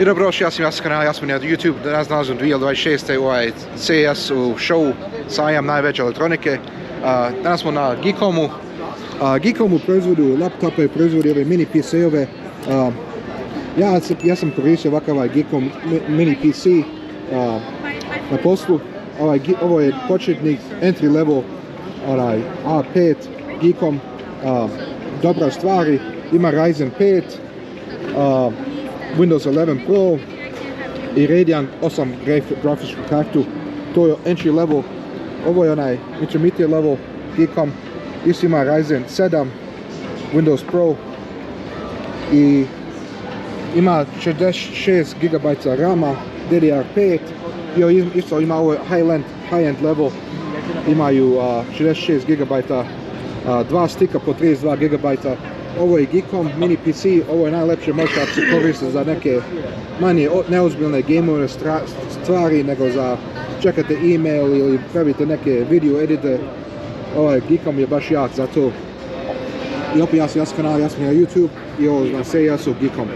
I dobrodošli, ja sam Jasen kanal, ja sam na YouTube, danas nalazim 2026. ovaj CES u show sajam najveće elektronike. Danas smo na Geekomu. Geekomu proizvodu laptope, proizvodi ove mini PC-ove. Ja sam koristio ovakav Geekom mini PC na poslu. Ovo je početnik entry level A5 Geekom. Dobra stvari, ima Ryzen 5, Windows 11 Pro i Radeon 8 grafičku kartu. To je entry level. Ovo je onaj intermediate level Geekom. Isto ima Ryzen 7, Windows Pro i ima 66 GB RAM-a, DDR5 i isto ima ovo high-end level. Imaju 66 GB, dva stika po 32 GB. Ovo je Geekom mini PC, ovo je najlepše možda ako se koristi za neke manje neozbiljne gameove stvari, nego za čekate e-mail ili pravite neke video edite. Ovaj Geekom je baš jak za to. I opet ja sam kanal, ja sam na YouTube i ovo na CES-u Geekom.